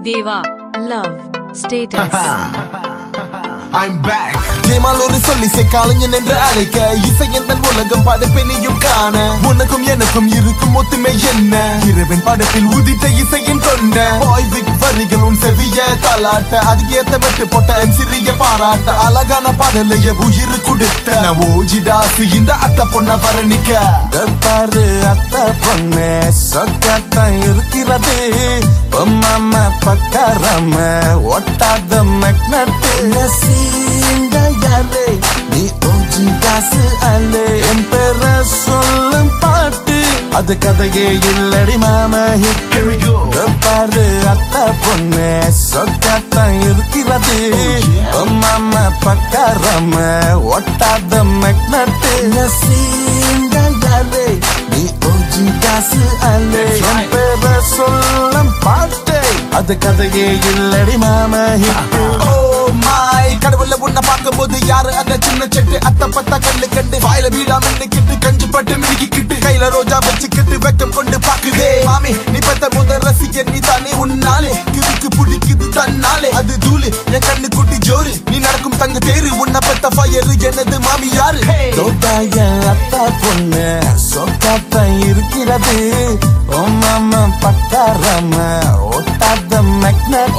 Deva, love, status. I'm back. ஜெயமாலோடு சொல்லி கலைஞன் என்று அழைக்க இசை எந்த உலகம் படைப்பினையும் காண உனக்கும் எனக்கும் இருக்கும் ஒத்துமை என்ன இரவின் படத்தில் உதித்த இசையின் கொண்ட பாய்விக் வரிகள் உன் செவிய தாளாட்ட அதுக்கேத்த வெட்டு போட்ட சிறிய பாராட்ட அழகான பாடலைய உயிர் கொடுத்த ஓஜிடாசு இந்த அத்த பொண்ண வர்ணிக்க பாரு அத்த பொண்ணு சொக்கத்தான் இருக்கிறது மாமா பக்காரம ஒட்டாத மெக்னட்டு யாரே நீ ஓஜி காசு அல்ல என் பேர சொல்லும் பாட்டு அது கதையே இல்லடி மாமா பாரு அத்த பொண்ணு சொக்கத்தான் இருக்கிறது மாமா பக்காரம ஒட்டாத மெக்னட்டு யாரே நீ ஓஜி காசு அல்ல என் பேர சொல்லும் பாட்டு அது கதையே இல்லடி மாமா ஹிட்டு கடவுள உன்ன பார்க்கும் போது யாரு அந்த சின்ன செட்டு அத்த பத்தா கண்ணு கண்டு வாயில வீடா மின்னுக்கிட்டு கஞ்சி பட்டு மினுக்கிட்டு கையில ரோஜா வச்சுக்கிட்டு வெக்கம் கொண்டு பாக்குதே மாமி நீ பத்த முதல் ரசிக்க நீ தானே உன்னாலே கிறுக்கு பிடிக்குது தன்னாலே அது தூளு என் கண்ணு குட்டி ஜோரு நீ நடக்கும் தங்க தேரு உன்ன பத்த ஃபயரு எனது மாமி யாரு அத்தா பொண்ணு சொக்காத்தான் இருக்கிறது ஓ மாமா பக்காரம ஒட்டாத மெக்னட்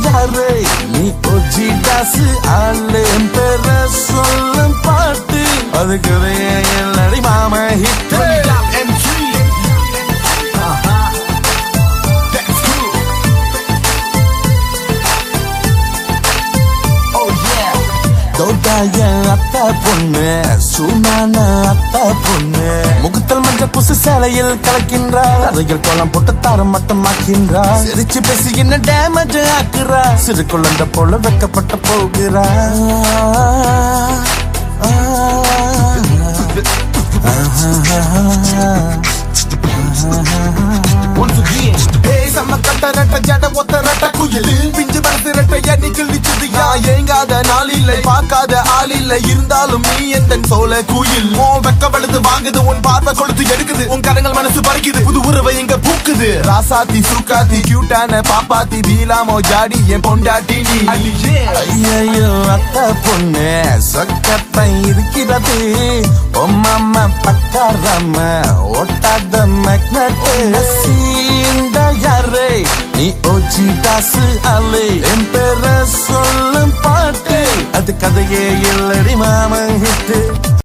யாரு நீ ஓஜி காசு ஆளு என் பேர சொல்லும் பாட்டு அது கதையே இல்லடி மாமா ஹிட்டு அத்த பொண்ணு சூனான அத்த பொண்ணு முகத்தல் மஞ்ச புசு சேலையில் கலக்கின்றார் அதையில் கோலம் போட்டு தாரம் மட்டும் ஆக்கின்றார் சிரிச்சு பேசி என்ன டேமேஜ் ஆக்குறா சிறு குழந்தை போல வெக்கப்பட்ட போகிறா சம்ம கட்ட ரட்ட ஜட ஒத்த ரட்ட குயில் பிஞ்சு படுத்து ரட்ட எண்ணி கிழிச்சது ஏங்காத நாள் இல்லை பார்க்காத ஆள் இல்லை இருந்தாலும் நீ எந்த சோழ குயில் ஓ வெக்க வழுது வாங்குது உன் பார்வை கொளுத்து எடுக்குது உன் கரங்கள் மனசு பறிக்குது புது உறவை எங்க பூக்குது ராசாத்தி சுக்காத்தி கியூட்டான பாப்பாத்தி பீலாமோ ஜாடி என் பொண்டாட்டி நீ ஐயோ அத்த பொண்ணு சொக்கத்தான் இருக்கிறது ஓ மாமா பக்காரம ஒட்டாத மெக்னட்டு யாரே நீ ஓஜி காசு அல்ல என் பேர சொல்லும் பாட்டு அது கதையே இல்லடி மாமா ஹிட்டு